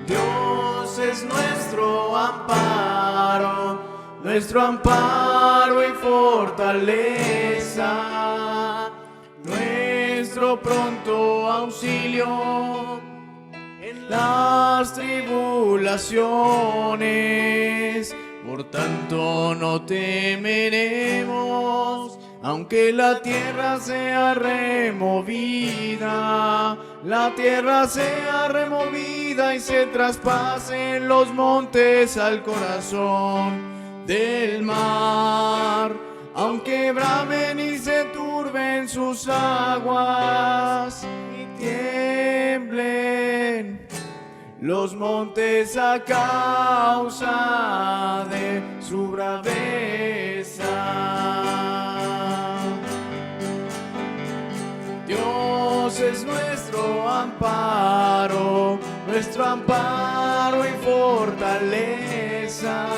Dios es nuestro amparo y fortaleza, nuestro pronto auxilio en las tribulaciones. Por tanto no temeremos, aunque la tierra sea removida, y se traspasen los montes al corazón del mar, aunque bramen y se turben sus aguas y tiemblen los montes a causa de su braveza. Dios es nuestro amparo y fortaleza,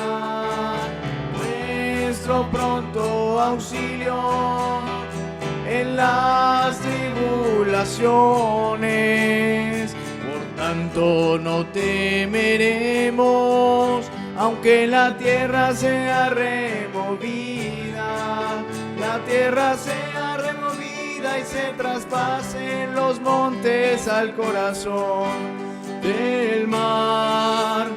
nuestro pronto auxilio en las tribulaciones. Por tanto no temeremos, aunque la tierra sea removida, y se traspasen los montes al corazón del mar,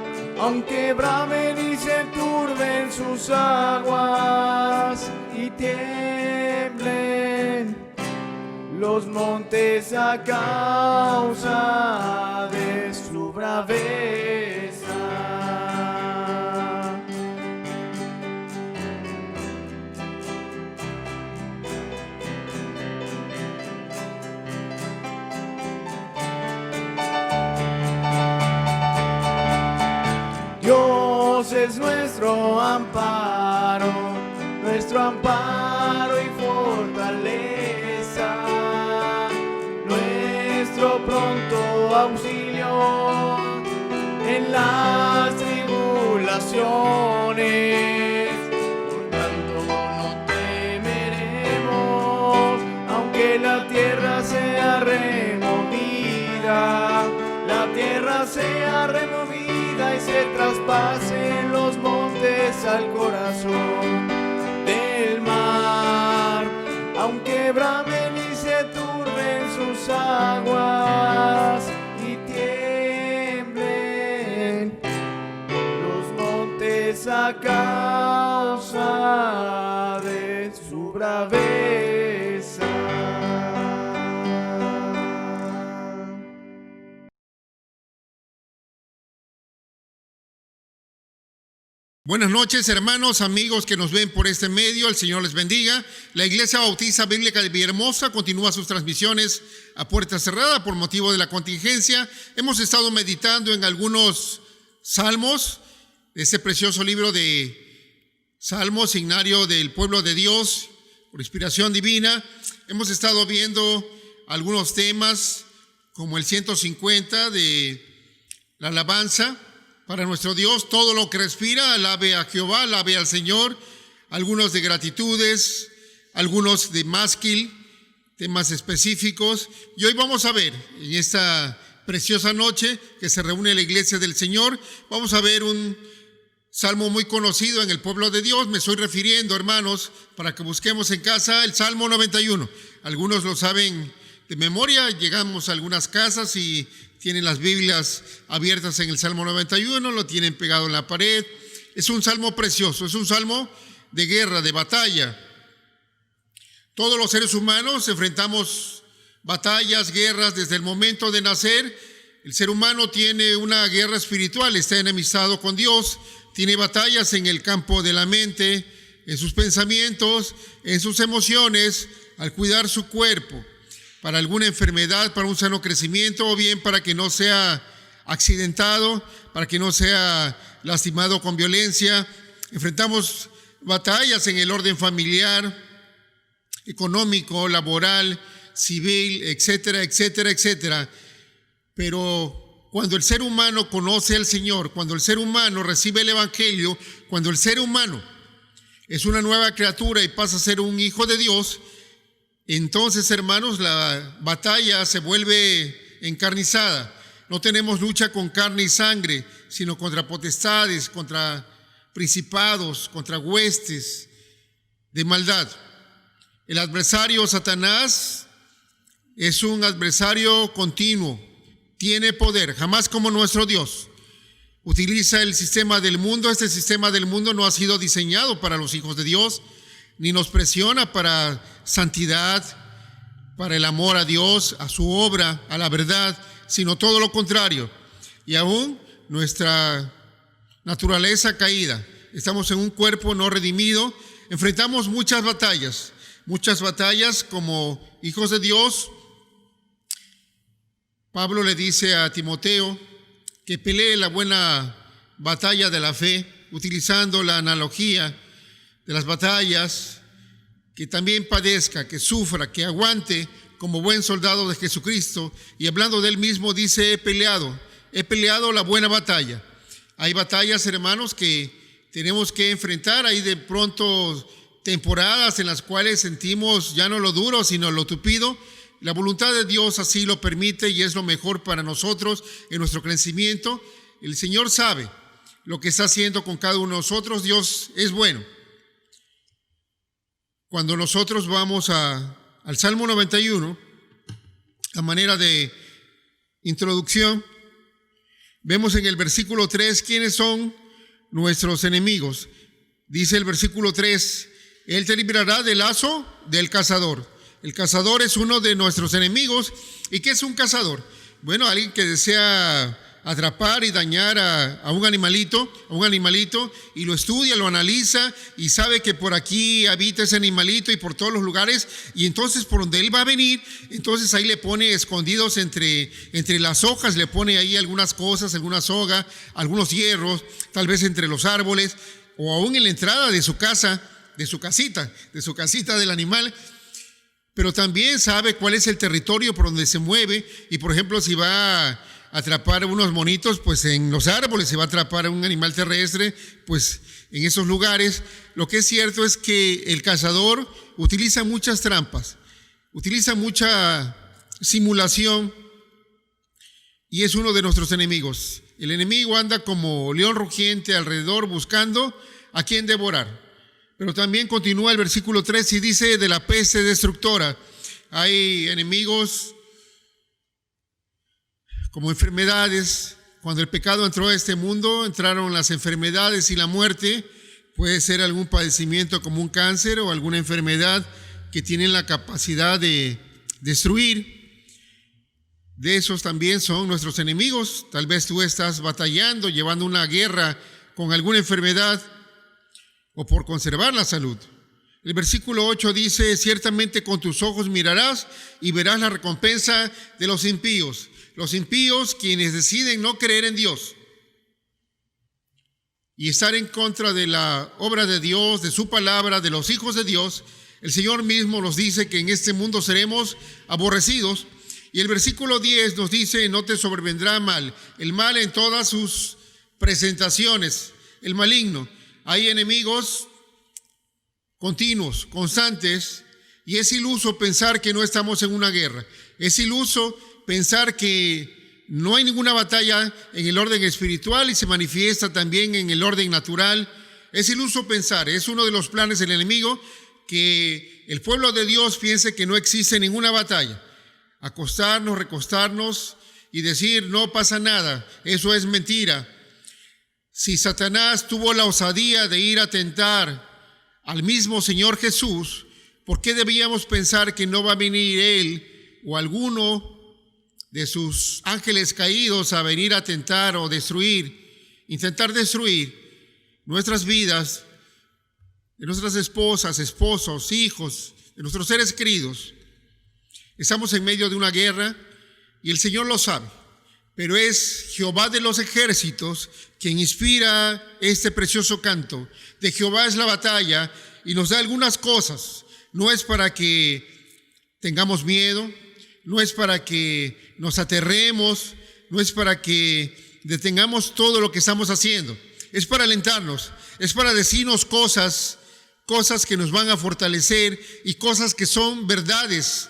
aunque bramen y se turben sus aguas y tiemblen los montes a causa de su braveza. Dios es nuestro amparo y fortaleza, nuestro pronto auxilio en las tribulaciones. Por tanto no temeremos, aunque la tierra sea removida, y se traspasen los montes al corazón del mar, aunque bramen y se turben sus aguas y tiemblen los montes a causa de su braveza. Buenas noches, hermanos, amigos que nos ven por este medio. El Señor les bendiga. La Iglesia Bautista Bíblica de Villahermosa continúa sus transmisiones a puerta cerrada por motivo de la contingencia. Hemos estado meditando en algunos salmos, ese precioso libro de Salmos, signario del pueblo de Dios, por inspiración divina. Hemos estado viendo algunos temas como el 150 de la alabanza para nuestro Dios, todo lo que respira, alabe a Jehová, alabe al Señor. Algunos de gratitudes, algunos de másquil, temas específicos. Y hoy vamos a ver, en esta preciosa noche que se reúne la Iglesia del Señor, vamos a ver un salmo muy conocido en el pueblo de Dios. Me estoy refiriendo, hermanos, para que busquemos en casa el Salmo 91. Algunos lo saben de memoria, llegamos a algunas casas y tienen las Biblias abiertas en el Salmo 91, lo tienen pegado en la pared. Es un salmo precioso, es un salmo de guerra, de batalla. Todos los seres humanos enfrentamos batallas, guerras desde el momento de nacer. El ser humano tiene una guerra espiritual, está enemistado con Dios, tiene batallas en el campo de la mente, en sus pensamientos, en sus emociones, al cuidar su cuerpo, para alguna enfermedad, para un sano crecimiento, o bien para que no sea accidentado, para que no sea lastimado con violencia. Enfrentamos batallas en el orden familiar, económico, laboral, civil, etcétera, etcétera, etcétera. Pero cuando el ser humano conoce al Señor, cuando el ser humano recibe el Evangelio, cuando el ser humano es una nueva criatura y pasa a ser un hijo de Dios, entonces, hermanos, la batalla se vuelve encarnizada. No tenemos lucha con carne y sangre, sino contra potestades, contra principados, contra huestes de maldad. El adversario Satanás es un adversario continuo, tiene poder, jamás como nuestro Dios. Utiliza el sistema del mundo. Este sistema del mundo no ha sido diseñado para los hijos de Dios, ni nos presiona para santidad, para el amor a Dios, a su obra, a la verdad, sino todo lo contrario. Y aún nuestra naturaleza caída, estamos en un cuerpo no redimido, enfrentamos muchas batallas como hijos de Dios. Pablo le dice a Timoteo que pelee la buena batalla de la fe, utilizando la analogía de las batallas, que también padezca, que sufra, que aguante como buen soldado de Jesucristo. Y hablando de él mismo dice, he peleado la buena batalla. Hay batallas, hermanos, que tenemos que enfrentar. Hay de pronto temporadas en las cuales sentimos ya no lo duro, sino lo tupido. La voluntad de Dios así lo permite y es lo mejor para nosotros en nuestro crecimiento. El Señor sabe lo que está haciendo con cada uno de nosotros. Dios es bueno. Cuando nosotros vamos al Salmo 91, a manera de introducción, vemos en el versículo 3 quiénes son nuestros enemigos. Dice el versículo 3, Él te librará del lazo del cazador. El cazador es uno de nuestros enemigos. ¿Y qué es un cazador? Bueno, alguien que desea atrapar y dañar a un animalito y lo estudia, lo analiza y sabe que por aquí habita ese animalito y por todos los lugares, y entonces por donde él va a venir, entonces ahí le pone escondidos entre las hojas, le pone ahí algunas cosas, alguna soga, algunos hierros, tal vez entre los árboles o aún en la entrada de su casa, de su casita del animal. Pero también sabe cuál es el territorio por donde se mueve, y por ejemplo si va a atrapar unos monitos, pues en los árboles, si va a atrapar a un animal terrestre, pues en esos lugares. Lo que es cierto es que el cazador utiliza muchas trampas, utiliza mucha simulación y es uno de nuestros enemigos. El enemigo anda como león rugiente alrededor buscando a quien devorar. Pero también continúa el versículo 3 y dice de la peste destructora. Hay enemigos como enfermedades. Cuando el pecado entró a este mundo, entraron las enfermedades y la muerte. Puede ser algún padecimiento como un cáncer o alguna enfermedad que tienen la capacidad de destruir. De esos también son nuestros enemigos. Tal vez tú estás batallando, llevando una guerra con alguna enfermedad o por conservar la salud. El versículo 8 dice, ciertamente con tus ojos mirarás y verás la recompensa de los impíos. Los impíos, quienes deciden no creer en Dios y estar en contra de la obra de Dios, de su palabra, de los hijos de Dios. El Señor mismo nos dice que en este mundo seremos aborrecidos. Y el versículo 10 nos dice, no te sobrevendrá mal, el mal en todas sus presentaciones, el maligno. Hay enemigos continuos, constantes, y es iluso pensar que no estamos en una guerra. Es iluso pensar que no hay ninguna batalla en el orden espiritual y se manifiesta también en el orden natural. Es iluso pensar, es uno de los planes del enemigo, que el pueblo de Dios piense que no existe ninguna batalla. Acostarnos, recostarnos y decir no pasa nada, eso es mentira. Si Satanás tuvo la osadía de ir a tentar al mismo Señor Jesús, ¿Por qué debíamos pensar que no va a venir Él o alguno de sus ángeles caídos a venir a tentar o intentar destruir nuestras vidas, de nuestras esposas, esposos, hijos, de nuestros seres queridos? Estamos en medio de una guerra y el Señor lo sabe, pero es Jehová de los ejércitos quien inspira este precioso canto. De Jehová es la batalla y nos da algunas cosas. No es para que tengamos miedo, no es para que nos aterremos, no es para que detengamos todo lo que estamos haciendo. Es para alentarnos, es para decirnos cosas que nos van a fortalecer y cosas que son verdades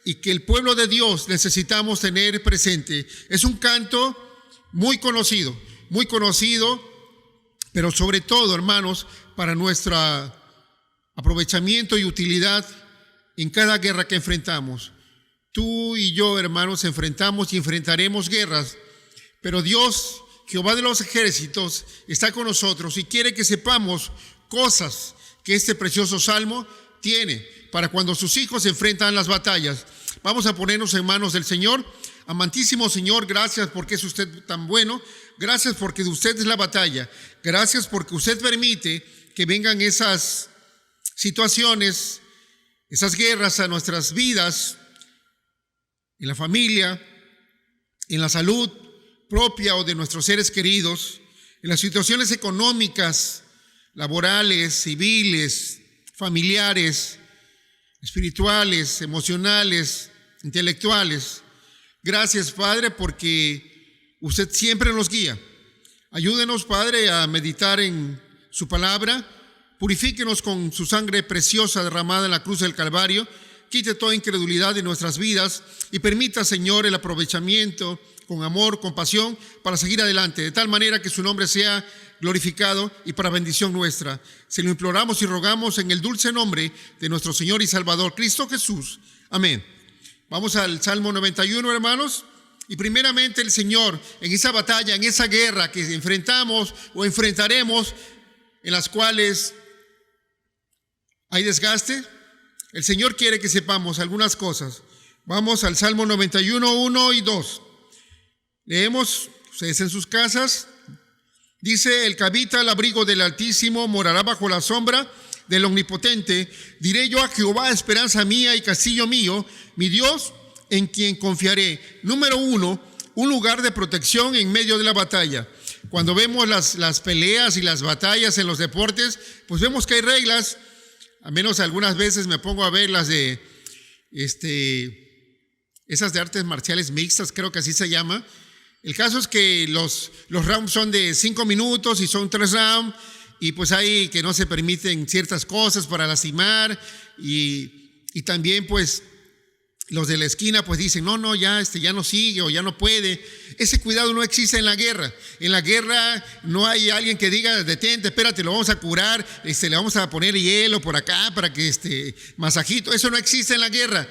y que el pueblo de Dios necesitamos tener presente. Es un canto muy conocido, pero sobre todo, hermanos, para nuestro aprovechamiento y utilidad en cada guerra que enfrentamos. Tú y yo, hermanos, enfrentamos y enfrentaremos guerras, pero Dios, Jehová de los ejércitos, está con nosotros y quiere que sepamos cosas que este precioso salmo tiene para cuando sus hijos se enfrentan a las batallas. Vamos a ponernos en manos del Señor. Amantísimo Señor, gracias porque es usted tan bueno. Gracias porque de usted es la batalla. Gracias porque usted permite que vengan esas situaciones, esas guerras a nuestras vidas, en la familia, en la salud propia o de nuestros seres queridos, en las situaciones económicas, laborales, civiles, familiares, espirituales, emocionales, intelectuales. Gracias, Padre, porque usted siempre nos guía. Ayúdenos, Padre, a meditar en su palabra. Purifíquenos con su sangre preciosa derramada en la cruz del Calvario. Quite toda incredulidad de nuestras vidas y permita, Señor, el aprovechamiento con amor, con pasión, para seguir adelante, de tal manera que su nombre sea glorificado y para bendición nuestra. Se lo imploramos y rogamos en el dulce nombre de nuestro Señor y Salvador, Cristo Jesús. Amén. Vamos al Salmo 91, hermanos. Y primeramente el Señor, en esa batalla, en esa guerra que enfrentamos o enfrentaremos, en las cuales hay desgaste, el Señor quiere que sepamos algunas cosas. Vamos al Salmo 91, 1 y 2. Leemos, ustedes en sus casas. Dice: el que habita al abrigo del Altísimo morará bajo la sombra del Omnipotente. Diré yo a Jehová, esperanza mía y castillo mío, mi Dios, en quien confiaré. Número 1, un lugar de protección en medio de la batalla. Cuando vemos las peleas y las batallas en los deportes, pues vemos que hay reglas. A menos algunas veces me pongo a ver las de esas de artes marciales mixtas, creo que así se llama. El caso es que los rounds son de 5 minutos y son 3 rounds, y pues hay que no se permiten ciertas cosas para lastimar, y también pues los de la esquina pues dicen no, ya no sigue o ya no puede. Ese cuidado no existe en la guerra. En la guerra no hay alguien que diga: detente, espérate, lo vamos a curar, le vamos a poner hielo por acá para que masajito. Eso no existe en la guerra,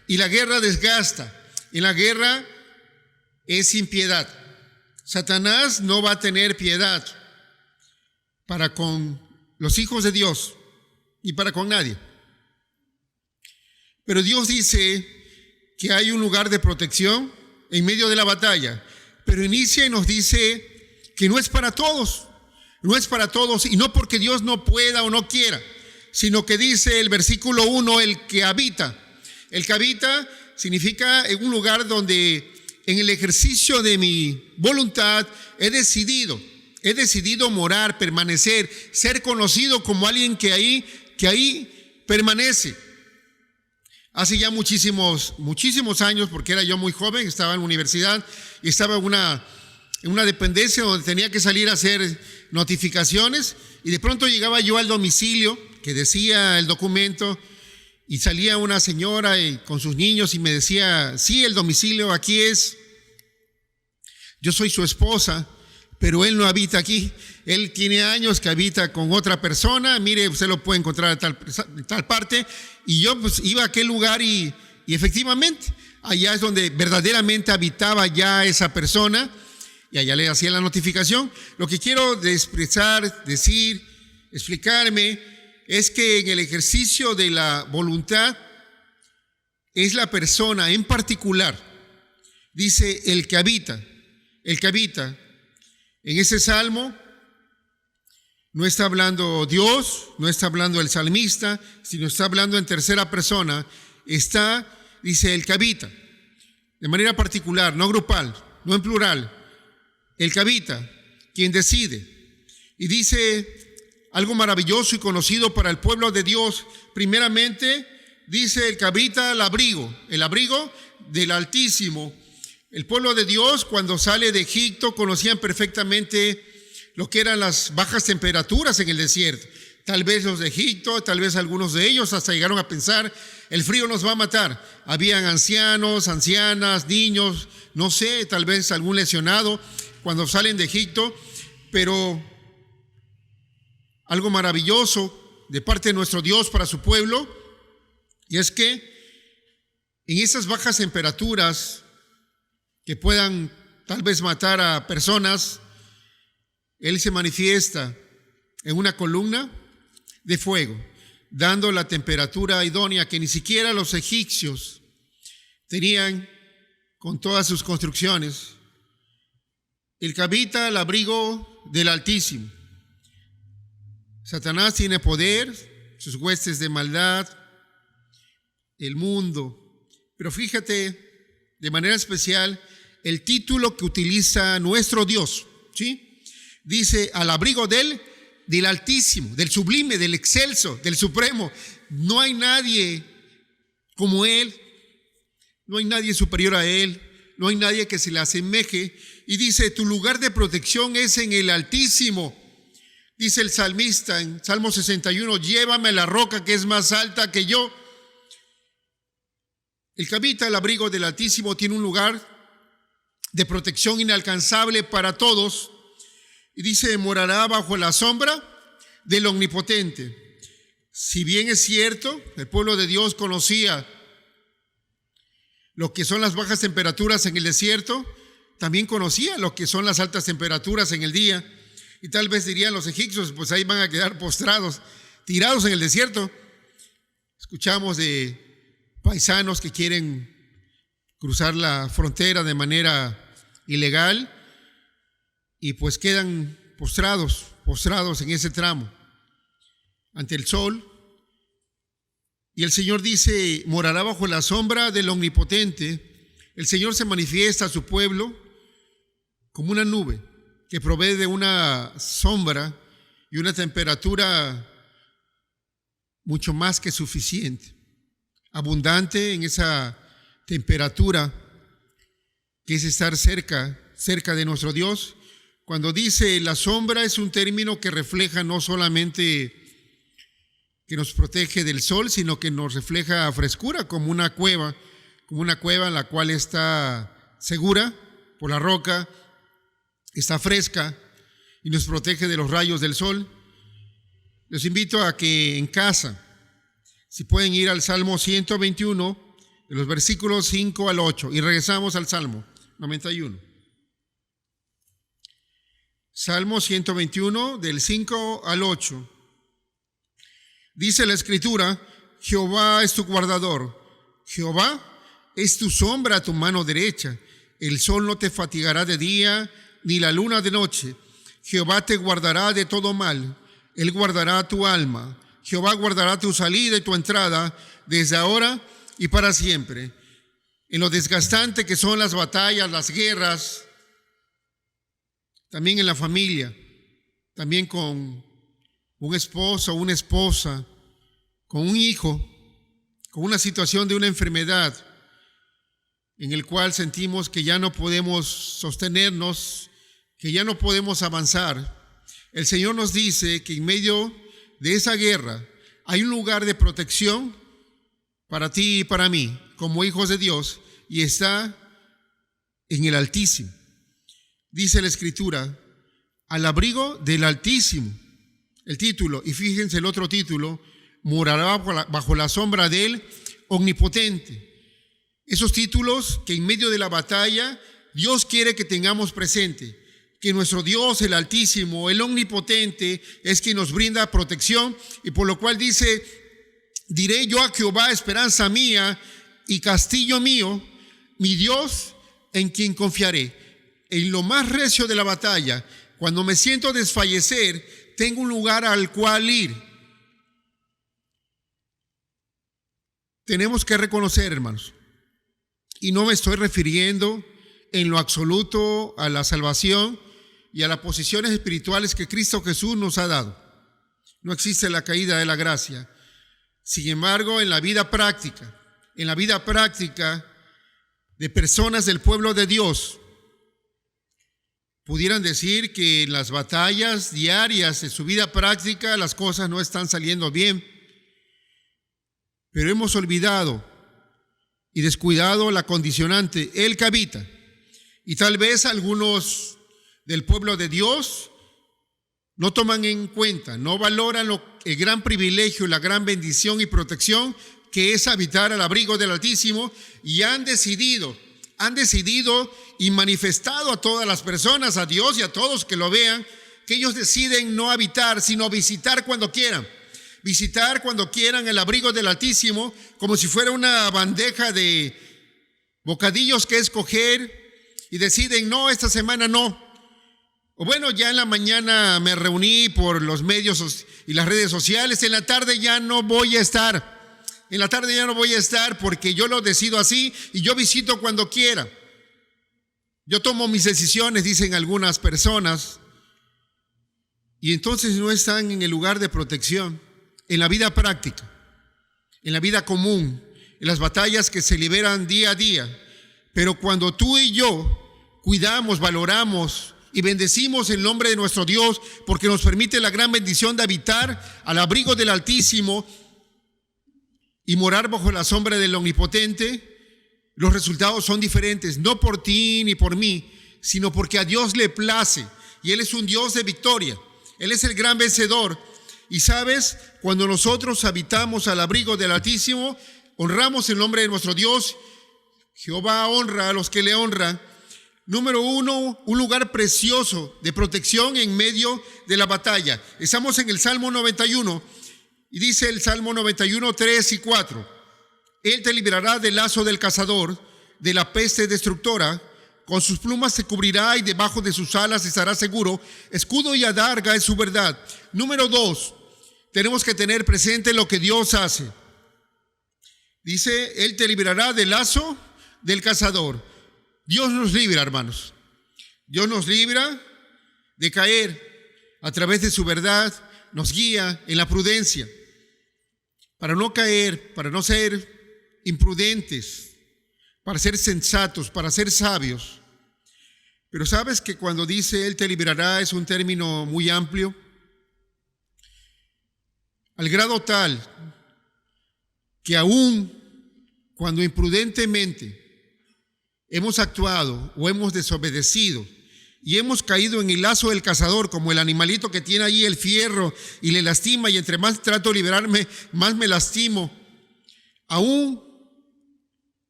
y la guerra desgasta. En la guerra es sin piedad. Satanás no va a tener piedad para con los hijos de Dios y para con nadie. Pero Dios dice que hay un lugar de protección en medio de la batalla, pero inicia y nos dice que no es para todos, y no porque Dios no pueda o no quiera, sino que dice el versículo 1, el que habita. El que habita significa en un lugar donde en el ejercicio de mi voluntad he decidido morar, permanecer, ser conocido como alguien que ahí permanece. Hace ya muchísimos años, porque era yo muy joven, estaba en la universidad y estaba en una dependencia donde tenía que salir a hacer notificaciones, y de pronto llegaba yo al domicilio que decía el documento, y salía una señora con sus niños y me decía: sí, el domicilio aquí es, yo soy su esposa, pero él no habita aquí, él tiene años que habita con otra persona, mire, usted lo puede encontrar en tal parte. Y yo pues iba a aquel lugar y efectivamente allá es donde verdaderamente habitaba ya esa persona, y allá le hacía la notificación. Lo que quiero expresar, decir, explicarme, es que en el ejercicio de la voluntad es la persona en particular, dice el que habita. En ese salmo no está hablando Dios, no está hablando el salmista, sino está hablando en tercera persona. Dice el que habita, de manera particular, no grupal, no en plural. El que habita, quien decide. Y dice algo maravilloso y conocido para el pueblo de Dios. Primeramente, dice el que habita el abrigo del Altísimo. El pueblo de Dios, cuando sale de Egipto, conocían perfectamente lo que eran las bajas temperaturas en el desierto. Tal vez los de Egipto, tal vez algunos de ellos hasta llegaron a pensar, el frío nos va a matar. Habían ancianos, ancianas, niños, no sé, tal vez algún lesionado cuando salen de Egipto, pero algo maravilloso de parte de nuestro Dios para su pueblo, y es que en esas bajas temperaturas que puedan tal vez matar a personas, Él se manifiesta en una columna de fuego, dando la temperatura idónea que ni siquiera los egipcios tenían con todas sus construcciones. El que habita el abrigo del Altísimo. Satanás tiene poder, sus huestes de maldad, el mundo. Pero fíjate de manera especial el título que utiliza nuestro Dios, ¿sí? Dice al abrigo del Altísimo, del sublime, del excelso, del supremo. No hay nadie como Él, no hay nadie superior a Él, no hay nadie que se le asemeje. Y dice, tu lugar de protección es en el Altísimo. Dice el salmista en Salmo 61, llévame a la roca que es más alta que yo. El que habita el abrigo del Altísimo tiene un lugar de protección inalcanzable para todos. Y dice, morará bajo la sombra del Omnipotente. Si bien es cierto, el pueblo de Dios conocía lo que son las bajas temperaturas en el desierto, también conocía lo que son las altas temperaturas en el día. Y tal vez dirían los egipcios, pues ahí van a quedar postrados, tirados en el desierto. Escuchamos de paisanos que quieren cruzar la frontera de manera ilegal y pues quedan postrados en ese tramo ante el sol. Y el Señor dice, morará bajo la sombra del Omnipotente. El Señor se manifiesta a su pueblo como una nube que provee de una sombra y una temperatura mucho más que suficiente, abundante en esa temperatura que es estar cerca de nuestro Dios. Cuando dice la sombra es un término que refleja no solamente que nos protege del sol, sino que nos refleja frescura, como una cueva en la cual está segura por la roca, está fresca y nos protege de los rayos del sol. Les invito a que en casa, si pueden ir al Salmo 121, de los versículos 5 al 8, y regresamos al Salmo 91. Salmo 121, del 5 al 8. Dice la Escritura, Jehová es tu guardador, Jehová es tu sombra a tu mano derecha, el sol no te fatigará de día, ni la luna de noche. Jehová te guardará de todo mal, Él guardará tu alma. Jehová guardará tu salida y tu entrada, desde ahora y para siempre. En lo desgastante que son las batallas, las guerras, también en la familia, también con un esposo o una esposa, con un hijo, con una situación de una enfermedad en el cual sentimos que ya no podemos sostenernos, que ya no podemos avanzar. El Señor nos dice que en medio de esa guerra hay un lugar de protección para ti y para mí, como hijos de Dios, y está en el Altísimo. Dice la Escritura, al abrigo del Altísimo. El título, y fíjense el otro título, morará bajo la sombra del Omnipotente. Esos títulos que en medio de la batalla Dios quiere que tengamos presente. que nuestro Dios, el Altísimo, el Omnipotente, es quien nos brinda protección, y por lo cual dice: diré yo a Jehová, esperanza mía y castillo mío, mi Dios en quien confiaré. En lo más recio de la batalla, cuando me siento desfallecer, tengo un lugar al cual ir. Tenemos que reconocer, hermanos, y no me estoy refiriendo en lo absoluto a la salvación y a las posiciones espirituales que Cristo Jesús nos ha dado. No existe la caída de la gracia. Sin embargo, en la vida práctica de personas del pueblo de Dios, pudieran decir que en las batallas diarias de su vida práctica las cosas no están saliendo bien, pero hemos olvidado y descuidado la condicionante, el que habita. Y tal vez algunos del pueblo de Dios no toman en cuenta, no valoran el gran privilegio, la gran bendición y protección que es habitar al abrigo del Altísimo, y han decidido y manifestado a todas las personas, a Dios y a todos que lo vean, que ellos deciden no habitar, sino visitar cuando quieran el abrigo del Altísimo, como si fuera una bandeja de bocadillos que escoger, y deciden: no, esta semana no. O bueno, ya en la mañana me reuní por los medios y las redes sociales, en la tarde ya no voy a estar. Porque yo lo decido así y yo visito cuando quiera. Yo tomo mis decisiones, dicen algunas personas, y entonces no están en el lugar de protección, en la vida práctica, en la vida común, en las batallas que se liberan día a día. Pero cuando tú y yo cuidamos, valoramos y bendecimos el nombre de nuestro Dios, porque nos permite la gran bendición de habitar al abrigo del Altísimo y morar bajo la sombra del Omnipotente, los resultados son diferentes, no por ti ni por mí, sino porque a Dios le place, y Él es un Dios de victoria. Él es el gran vencedor. Y sabes, cuando nosotros habitamos al abrigo del Altísimo, honramos el nombre de nuestro Dios. Jehová honra a los que le honran. Número 1, un lugar precioso de protección en medio de la batalla. Estamos en el Salmo 91, y dice el Salmo 91, 3 y 4: Él te librará del lazo del cazador, de la peste destructora. Con sus plumas se cubrirá y debajo de sus alas estará seguro. Escudo y adarga es su verdad. Número 2, tenemos que tener presente lo que Dios hace. Dice: Él te librará del lazo del cazador. Dios nos libra, hermanos. Dios nos libra de caer a través de su verdad. Nos guía en la prudencia para no caer, para no ser imprudentes, para ser sensatos, para ser sabios. Pero sabes que cuando dice Él te librará es un término muy amplio, al grado tal que aún cuando imprudentemente hemos actuado o hemos desobedecido y hemos caído en el lazo del cazador, como el animalito que tiene ahí el fierro y le lastima, y entre más trato de liberarme, más me lastimo. Aún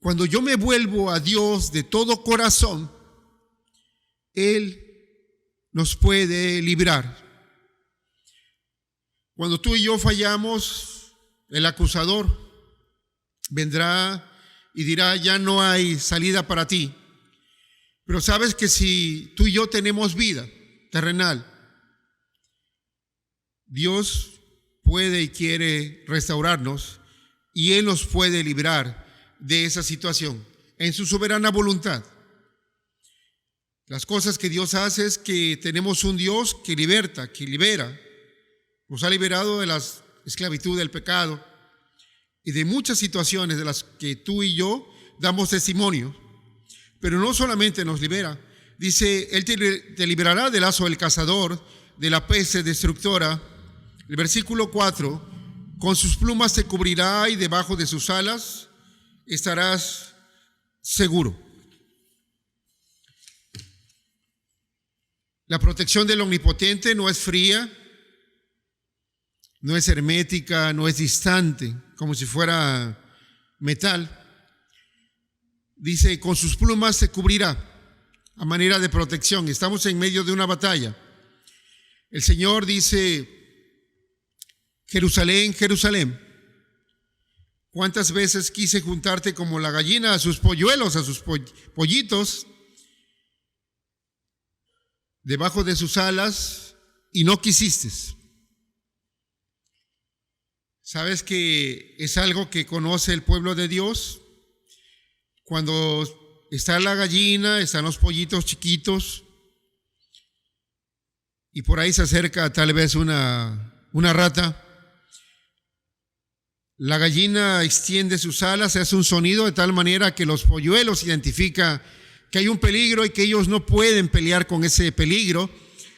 cuando yo me vuelvo a Dios de todo corazón, Él nos puede librar. Cuando tú y yo fallamos, el acusador vendrá y dirá: ya no hay salida para ti. Pero sabes que si tú y yo tenemos vida terrenal, Dios puede y quiere restaurarnos, y Él nos puede librar de esa situación en su soberana voluntad. Las cosas que Dios hace es que tenemos un Dios que liberta, que libera. Nos ha liberado de la esclavitud del pecado y de muchas situaciones de las que tú y yo damos testimonio. Pero no solamente nos libera, dice: Él te liberará del lazo del cazador, de la peste destructora. El versículo 4: con sus plumas te cubrirá y debajo de sus alas estarás seguro. La protección del Omnipotente no es fría, no es hermética, no es distante, como si fuera metal. Dice: con sus plumas se cubrirá. a manera de protección. Estamos en medio de una batalla. El Señor dice: Jerusalén, Jerusalén, ¿cuántas veces quise juntarte como la gallina a sus polluelos, a sus pollitos, debajo de sus alas, y no quisiste? ¿Sabes que es algo que conoce el pueblo de Dios? Cuando está la gallina, están los pollitos chiquitos, y por ahí se acerca tal vez una rata. La gallina extiende sus alas, hace un sonido de tal manera que los polluelos identifican que hay un peligro y que ellos no pueden pelear con ese peligro,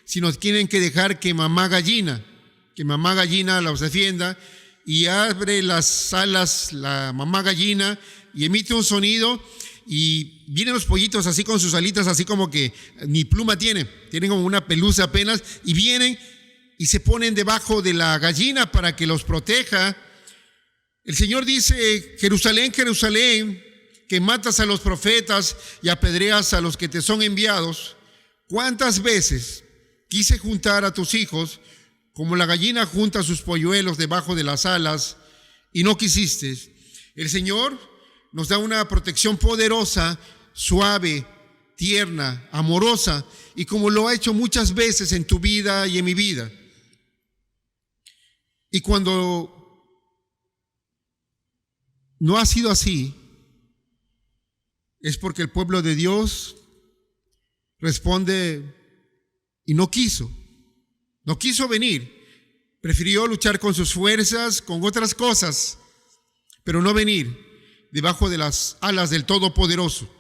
sino tienen que dejar que mamá gallina los defienda, y abre las alas la mamá gallina y emite un sonido, y vienen los pollitos así con sus alitas, así como que ni pluma tienen como una pelusa apenas, y vienen y se ponen debajo de la gallina para que los proteja. El Señor dice: Jerusalén, Jerusalén, que matas a los profetas y apedreas a los que te son enviados, ¿cuántas veces quise juntar a tus hijos como la gallina junta sus polluelos debajo de las alas, y no quisiste? El Señor nos da una protección poderosa, suave, tierna, amorosa, y como lo ha hecho muchas veces en tu vida y en mi vida. Y cuando no ha sido así, es porque el pueblo de Dios responde y no quiso venir. Prefirió luchar con sus fuerzas, con otras cosas, pero no venir debajo de las alas del Todopoderoso.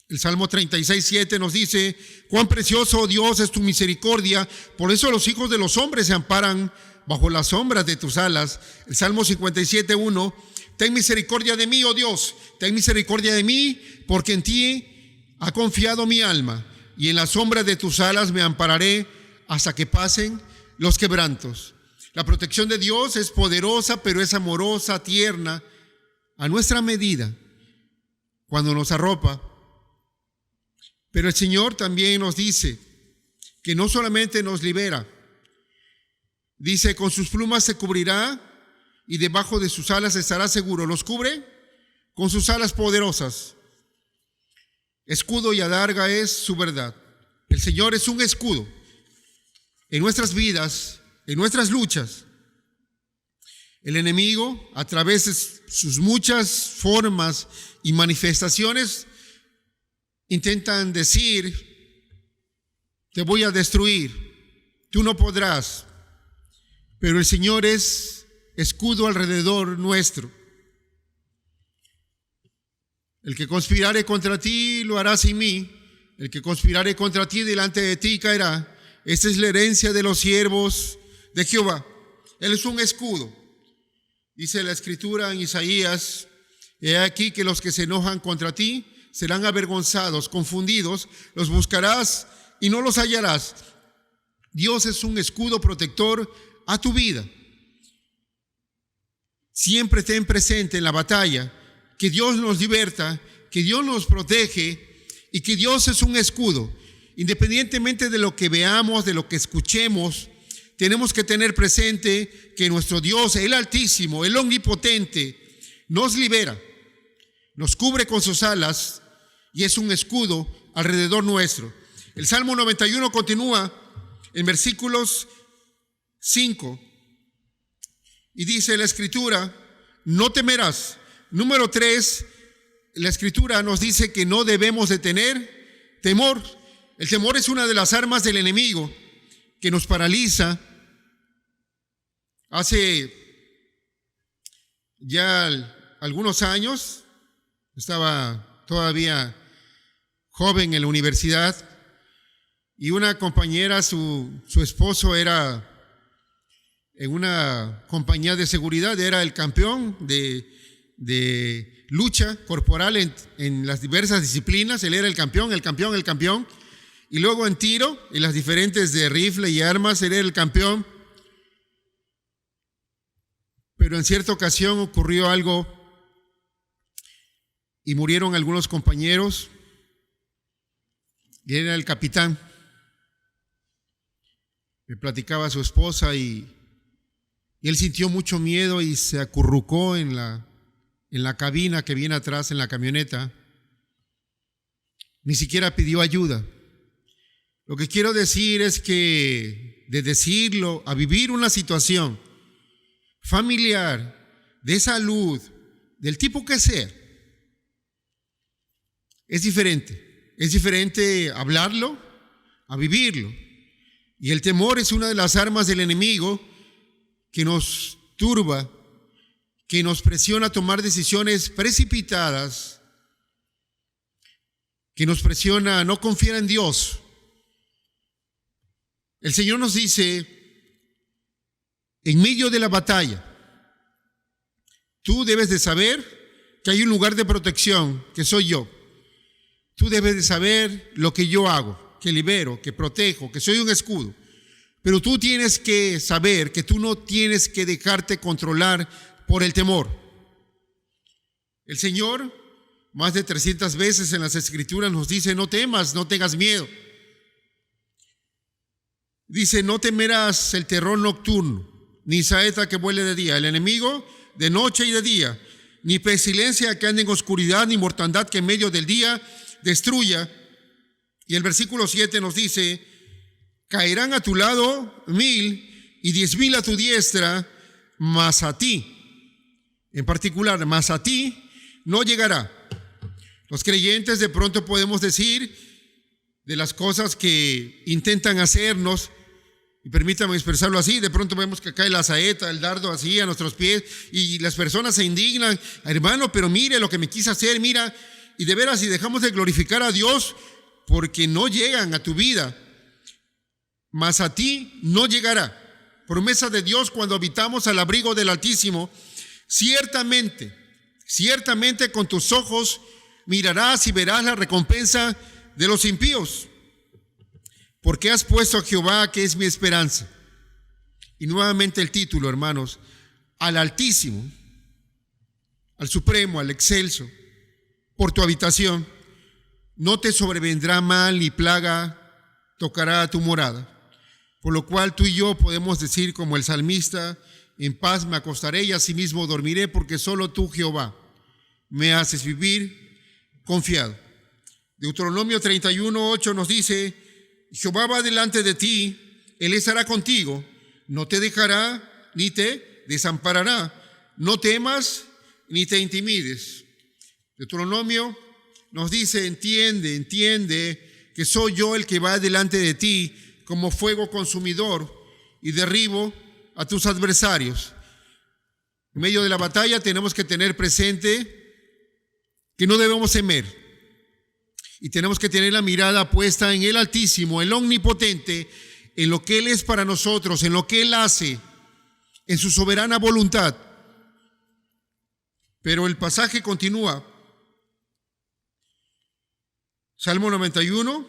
El Salmo 36:7 nos dice: cuán precioso, oh Dios, es tu misericordia, por eso los hijos de los hombres se amparan bajo las sombras de tus alas. El Salmo 57:1: ten misericordia de mí, oh Dios, ten misericordia de mí, porque en ti ha confiado mi alma, y en la sombra de tus alas me ampararé hasta que pasen los quebrantos. La protección de Dios es poderosa, pero es amorosa, tierna, a nuestra medida, cuando nos arropa. Pero el Señor también nos dice que no solamente nos libera, dice: con sus plumas se cubrirá y debajo de sus alas estará seguro. Los cubre con sus alas poderosas. Escudo y adarga es su verdad. El Señor es un escudo en nuestras vidas, en nuestras luchas. El enemigo, a través de sus muchas formas y manifestaciones, intentan decir: te voy a destruir, tú no podrás. Pero el Señor es escudo alrededor nuestro. El que conspirare contra ti lo hará sin mí. El que conspirare contra ti delante de ti caerá. Esta es la herencia de los siervos de Jehová. Él es un escudo. Dice la Escritura en Isaías: he aquí que los que se enojan contra ti serán avergonzados, confundidos, los buscarás y no los hallarás. Dios es un escudo protector a tu vida. Siempre ten presente en la batalla que Dios nos liberta, que Dios nos protege y que Dios es un escudo. Independientemente de lo que veamos, de lo que escuchemos, tenemos que tener presente que nuestro Dios, el Altísimo, el Omnipotente, nos libera, nos cubre con sus alas y es un escudo alrededor nuestro. El Salmo 91 continúa en versículos 5 y dice la Escritura: no temerás. Número 3, la Escritura nos dice que no debemos de tener temor. El temor es una de las armas del enemigo que nos paraliza. Hace ya algunos años, estaba todavía joven en la universidad, y una compañera, su esposo era en una compañía de seguridad, era el campeón de lucha corporal en las diversas disciplinas. Él era el campeón. Y luego en tiro, en las diferentes de rifle y armas, él era el campeón. Pero en cierta ocasión ocurrió algo y murieron algunos compañeros. y era el capitán. Me platicaba a su esposa y él sintió mucho miedo y se acurrucó en la cabina que viene atrás en la camioneta. Ni siquiera pidió ayuda. Lo que quiero decir es que de decirlo a vivir una situación familiar, de salud, del tipo que sea, es diferente. Es diferente hablarlo a vivirlo. Y el temor es una de las armas del enemigo que nos turba, que nos presiona a tomar decisiones precipitadas, que nos presiona a no confiar en Dios. El Señor nos dice, en medio de la batalla, tú debes de saber que hay un lugar de protección, que soy yo. Tú debes de saber lo que yo hago, que libero, que protejo, que soy un escudo. Pero tú tienes que saber que tú no tienes que dejarte controlar por el temor. El Señor, más de 300 veces en las Escrituras nos dice, no temas, no tengas miedo. Dice, no temerás el terror nocturno, ni saeta que vuele de día, el enemigo de noche y de día, ni pestilencia que ande en oscuridad, ni mortandad que en medio del día destruya. Y el versículo 7 nos dice, caerán a tu lado 1000 y 10,000 a tu diestra, mas a ti, en particular, mas a ti no llegará. Los creyentes de pronto podemos decir de las cosas que intentan hacernos, y permítame expresarlo así, de pronto vemos que cae la saeta, el dardo así a nuestros pies, y las personas se indignan, hermano, pero mire lo que me quiso hacer, mira, y de veras, si dejamos de glorificar a Dios, porque no llegan a tu vida, mas a ti no llegará. Promesa de Dios cuando habitamos al abrigo del Altísimo, ciertamente con tus ojos mirarás y verás la recompensa de los impíos, porque has puesto a Jehová, que es mi esperanza. Y nuevamente el título, hermanos, al Altísimo, al Supremo, al Excelso, por tu habitación, no te sobrevendrá mal ni plaga tocará a tu morada. Por lo cual tú y yo podemos decir como el salmista, en paz me acostaré y asimismo dormiré, porque solo tú, Jehová, me haces vivir confiado. Deuteronomio 31:8 nos dice, Jehová va delante de ti, Él estará contigo, no te dejará ni te desamparará, no temas ni te intimides. Deuteronomio nos dice, entiende que soy yo el que va delante de ti como fuego consumidor y derribo a tus adversarios. En medio de la batalla tenemos que tener presente que no debemos temer y tenemos que tener la mirada puesta en el Altísimo, el Omnipotente, en lo que Él es para nosotros, en lo que Él hace, en su soberana voluntad. Pero el pasaje continúa. Salmo 91,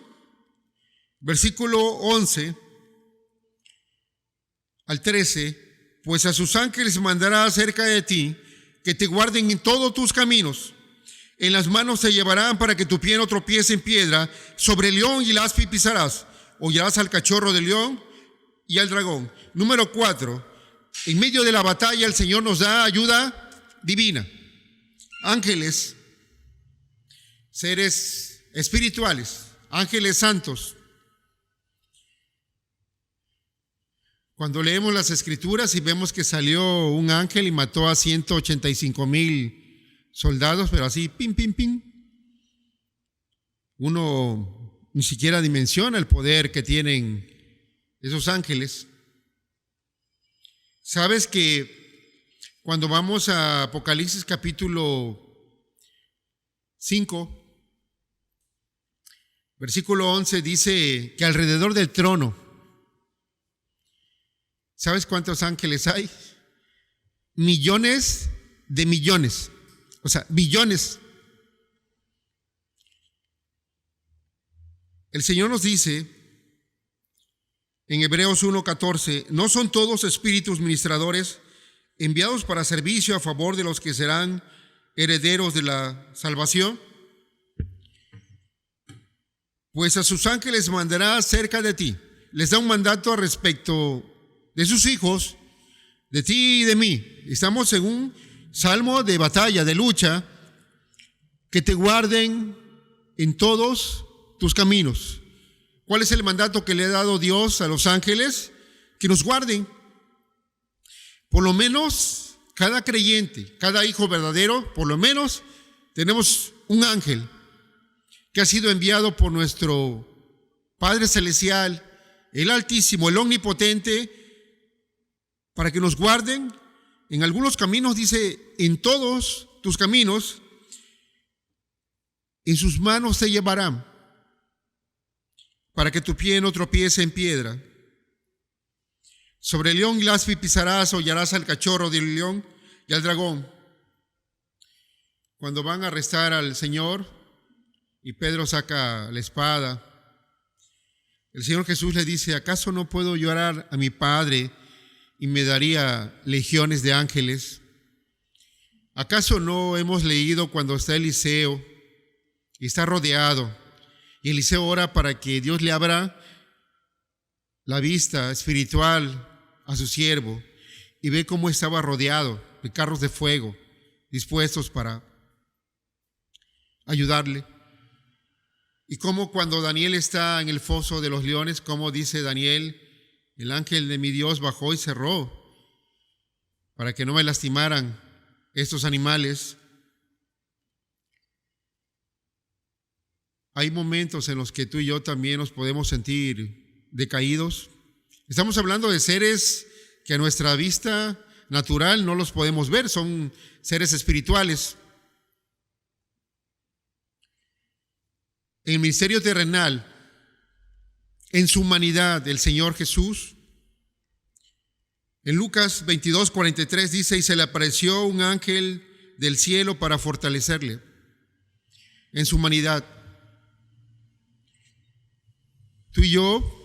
versículo 11 al 13, pues a sus ángeles mandará acerca de ti, que te guarden en todos tus caminos. En las manos te llevarán para que tu pie no tropiece en piedra. Sobre el león y el áspid pisarás. Hollarás al cachorro del león y al dragón. Número 4. En medio de la batalla el Señor nos da ayuda divina. Ángeles, seres espirituales, ángeles santos. Cuando leemos las Escrituras y vemos que salió un ángel y mató a 185,000 soldados, pero así, pim, pim, pim, uno ni siquiera dimensiona el poder que tienen esos ángeles. ¿Sabes que cuando vamos a Apocalipsis capítulo 5, versículo 11, dice que alrededor del trono, ¿sabes cuántos ángeles hay? Millones de millones, o sea, billones. El Señor nos dice en Hebreos 1:14, ¿no son todos espíritus ministradores enviados para servicio a favor de los que serán herederos de la salvación? pues a sus ángeles mandará cerca de ti. Les da un mandato respecto de sus hijos, de ti y de mí. Estamos en un salmo de batalla, de lucha, que te guarden en todos tus caminos. ¿Cuál es el mandato que le ha dado Dios a los ángeles? Que nos guarden. Por lo menos cada creyente, cada hijo verdadero, por lo menos tenemos un ángel que ha sido enviado por nuestro Padre Celestial, el Altísimo, el Omnipotente, para que nos guarden. En algunos caminos dice, en todos tus caminos, en sus manos te llevarán, para que tu pie no tropiece en piedra. Sobre el león y la aspi pisarás, hollarás al cachorro del león y al dragón. Cuando van a arrestar al Señor y Pedro saca la espada, el Señor Jesús le dice, ¿acaso no puedo yo orar a mi Padre y me daría legiones de ángeles? ¿Acaso no hemos leído cuando está Eliseo y está rodeado, y Eliseo ora para que Dios le abra la vista espiritual a su siervo, y ve cómo estaba rodeado de carros de fuego dispuestos para ayudarle? Y cómo cuando Daniel está en el foso de los leones, como dice Daniel, el ángel de mi Dios bajó y cerró para que no me lastimaran estos animales. Hay momentos en los que tú y yo también nos podemos sentir decaídos. Estamos hablando de seres que a nuestra vista natural no los podemos ver, son seres espirituales. En el ministerio terrenal, en su humanidad, el Señor Jesús, en Lucas 22:43 dice, y se le apareció un ángel del cielo para fortalecerle en su humanidad. Tú y yo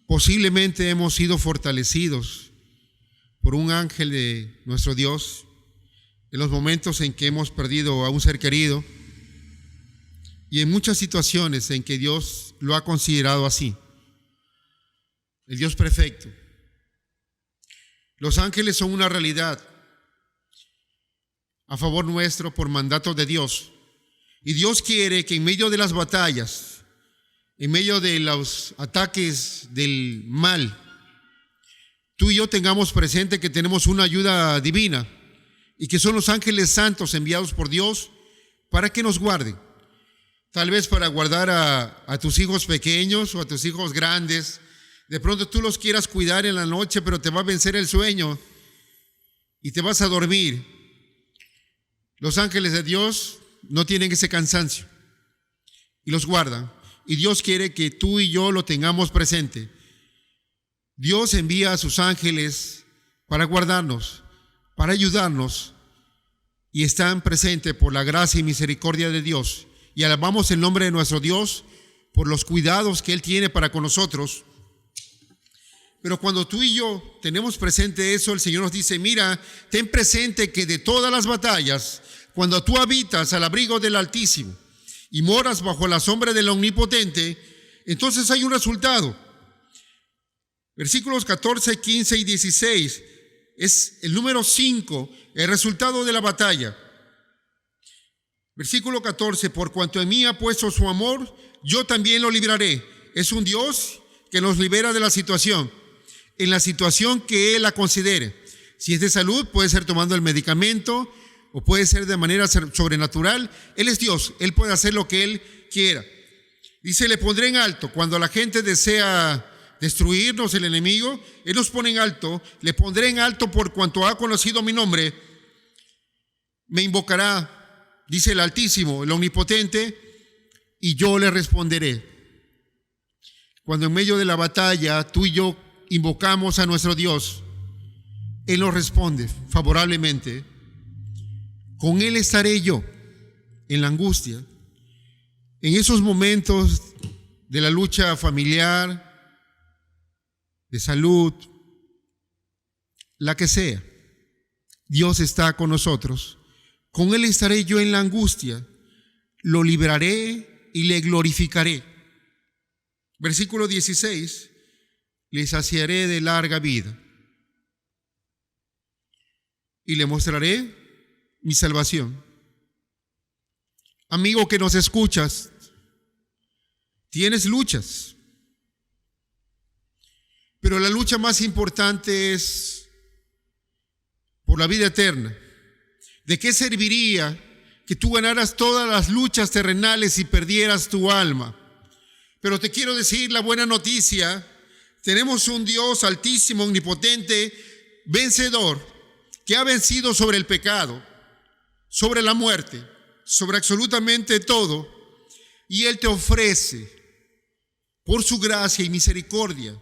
posiblemente hemos sido fortalecidos por un ángel de nuestro Dios en los momentos en que hemos perdido a un ser querido y en muchas situaciones en que Dios lo ha considerado así. El Dios perfecto. Los ángeles son una realidad a favor nuestro por mandato de Dios. Y Dios quiere que en medio de las batallas, en medio de los ataques del mal, tú y yo tengamos presente que tenemos una ayuda divina y que son los ángeles santos enviados por Dios para que nos guarden. Tal vez para guardar a tus hijos pequeños o a tus hijos grandes. De pronto tú los quieras cuidar en la noche, pero te va a vencer el sueño y te vas a dormir. Los ángeles de Dios no tienen ese cansancio y los guardan. Y Dios quiere que tú y yo lo tengamos presente. Dios envía a sus ángeles para guardarnos, para ayudarnos, y están presentes por la gracia y misericordia de Dios. Y alabamos el nombre de nuestro Dios por los cuidados que Él tiene para con nosotros. Pero cuando tú y yo tenemos presente eso, el Señor nos dice, mira, ten presente que de todas las batallas, cuando tú habitas al abrigo del Altísimo y moras bajo la sombra del Omnipotente, entonces hay un resultado. Versículos 14, 15 y 16 es el número 5, el resultado de la batalla. Versículo 14, por cuanto en mí ha puesto su amor, yo también lo libraré. Es un Dios que nos libera de la situación, en la situación que Él la considere. Si es de salud, puede ser tomando el medicamento o puede ser de manera sobrenatural. Él es Dios, Él puede hacer lo que Él quiera. Dice, le pondré en alto. Cuando la gente desea destruirnos, el enemigo, Él nos pone en alto. Le pondré en alto por cuanto ha conocido mi nombre. Me invocará, dice el Altísimo, el Omnipotente, y yo le responderé. Cuando en medio de la batalla tú y yo invocamos a nuestro Dios, Él nos responde favorablemente. Con Él estaré yo en la angustia, en esos momentos de la lucha familiar, de salud, la que sea. Dios está con nosotros. Con Él estaré yo en la angustia, lo libraré y le glorificaré. Versículo 16, le saciaré de larga vida y le mostraré mi salvación. Amigo que nos escuchas, tienes luchas, pero la lucha más importante es por la vida eterna. ¿De qué serviría que tú ganaras todas las luchas terrenales y perdieras tu alma? Pero te quiero decir la buena noticia: tenemos un Dios altísimo, omnipotente, vencedor, que ha vencido sobre el pecado, sobre la muerte, sobre absolutamente todo, y Él te ofrece, por su gracia y misericordia,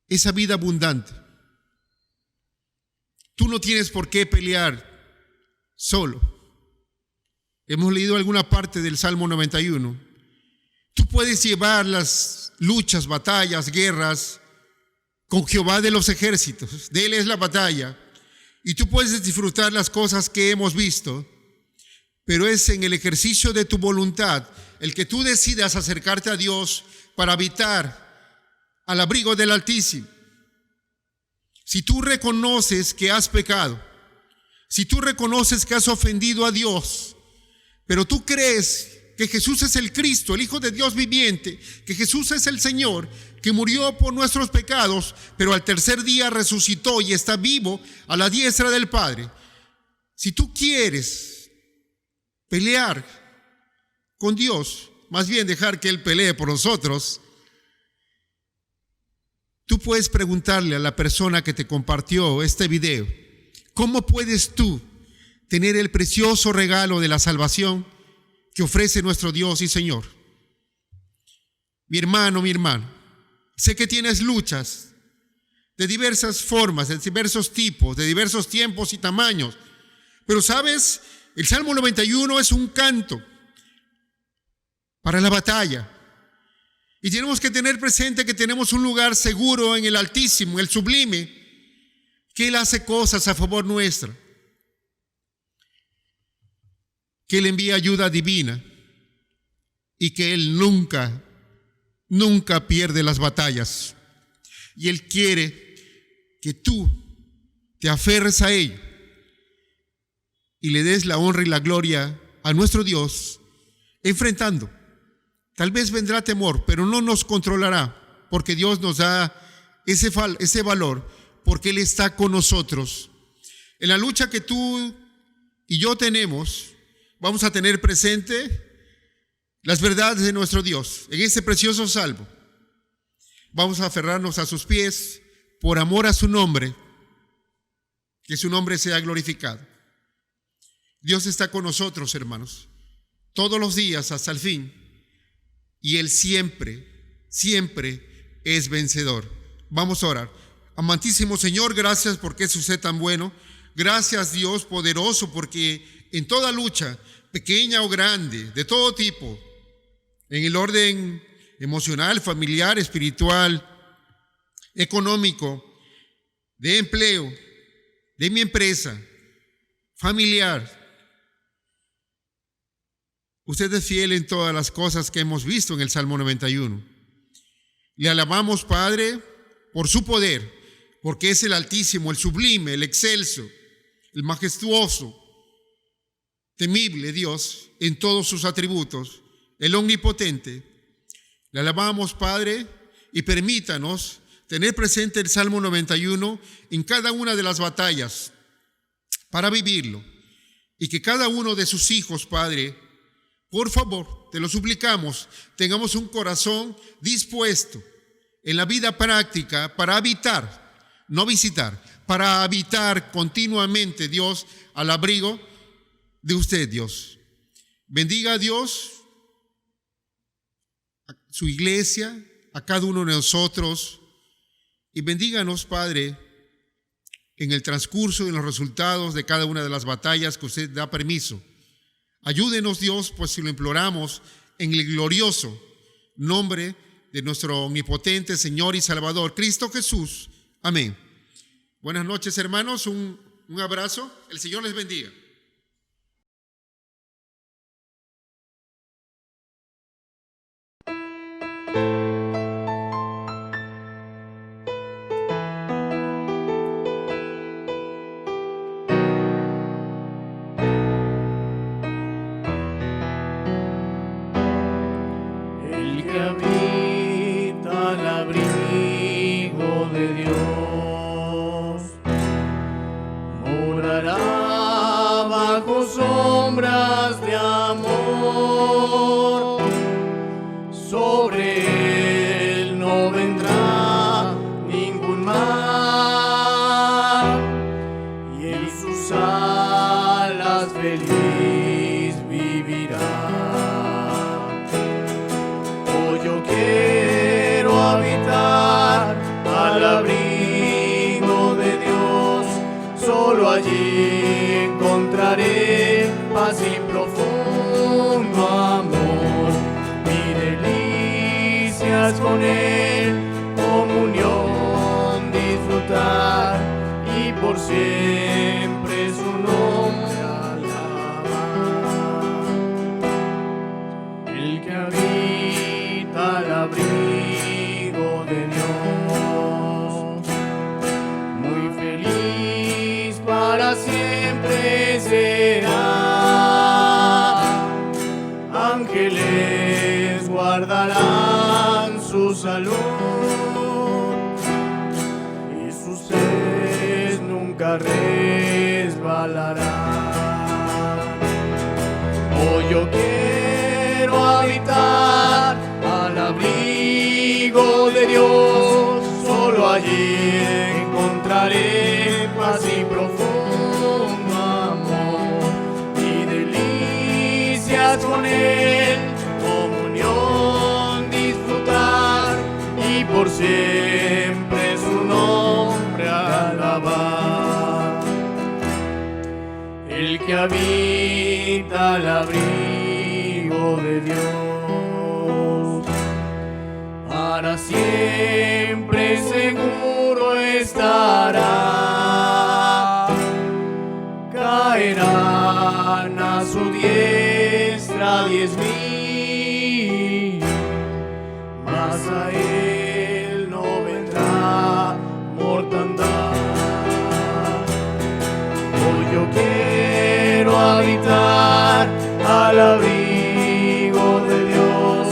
esa vida abundante. Tú no tienes por qué pelear solo. Hemos leído alguna parte del Salmo 91. Tú puedes llevar las luchas, batallas, guerras con Jehová de los ejércitos. De Él es la batalla. Y tú puedes disfrutar las cosas que hemos visto, pero es en el ejercicio de tu voluntad el que tú decidas acercarte a Dios para habitar al abrigo del Altísimo. Si tú reconoces que has pecado, si tú reconoces que has ofendido a Dios, pero tú crees que Jesús es el Cristo, el Hijo de Dios viviente, que Jesús es el Señor, que murió por nuestros pecados, pero al tercer día resucitó y está vivo a la diestra del Padre. Si tú quieres pelear con Dios, más bien dejar que Él pelee por nosotros, tú puedes preguntarle a la persona que te compartió este video: ¿cómo puedes tú tener el precioso regalo de la salvación que ofrece nuestro Dios y Señor? Mi hermano, sé que tienes luchas de diversas formas, de diversos tipos, de diversos tiempos y tamaños, pero sabes, el Salmo 91 es un canto para la batalla. Y tenemos que tener presente que tenemos un lugar seguro en el Altísimo, el Sublime, que Él hace cosas a favor nuestra, que Él envía ayuda divina y que Él nunca pierde las batallas. Y Él quiere que tú te aferres a ello y le des la honra y la gloria a nuestro Dios, enfrentando. Tal vez vendrá temor, pero no nos controlará, porque Dios nos da ese valor, porque Él está con nosotros. En la lucha que tú y yo tenemos, vamos a tener presente las verdades de nuestro Dios. En este precioso salmo, vamos a aferrarnos a sus pies por amor a su nombre, que su nombre sea glorificado. Dios está con nosotros, hermanos, todos los días hasta el fin. Y Él siempre es vencedor. Vamos a orar. Amantísimo Señor, gracias porque es usted tan bueno. Gracias, Dios poderoso, porque en toda lucha, pequeña o grande, de todo tipo, en el orden emocional, familiar, espiritual, económico, de empleo, de mi empresa, familiar, usted es fiel en todas las cosas que hemos visto en el Salmo 91. Le alabamos, Padre, por su poder, porque es el Altísimo, el sublime, el excelso, el majestuoso, temible Dios en todos sus atributos, el omnipotente. Le alabamos, Padre, y permítanos tener presente el Salmo 91 en cada una de las batallas para vivirlo, y que cada uno de sus hijos, Padre, por favor, te lo suplicamos, tengamos un corazón dispuesto en la vida práctica para habitar, no visitar, para habitar continuamente, Dios, al abrigo de usted, Dios. Bendiga a Dios, a su iglesia, a cada uno de nosotros, y bendíganos, Padre, en el transcurso y en los resultados de cada una de las batallas que usted da permiso. Ayúdenos, Dios, pues si lo imploramos en el glorioso nombre de nuestro omnipotente Señor y Salvador, Cristo Jesús. Amén. Buenas noches, hermanos. Un abrazo. El Señor les bendiga. feliz vivirá. Hoy yo quiero habitar al abrigo de Dios, solo allí encontraré paz y profundo amor, mi delicias con Él, comunión disfrutar y por siempre su nombre alabar. El que habita al abrigo de Dios, muy feliz para siempre será. Ángeles guardarán su salud y sus pies nunca resbalarán. Hoy yo quiero habitar al abrigo de Dios, solo allí encontraré paz y profundo amor y delicias con Él, comunión disfrutar y por siempre su nombre alabar. El que habita al abrigo de Dios, para siempre seguro estará. Caerán a su diestra 10,000, mas a él no vendrá mortandad. Hoy yo quiero habitar al abrigo de Dios,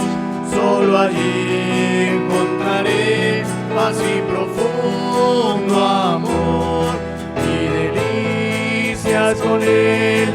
solo allí encontraré paz y profundo amor y delicias con Él,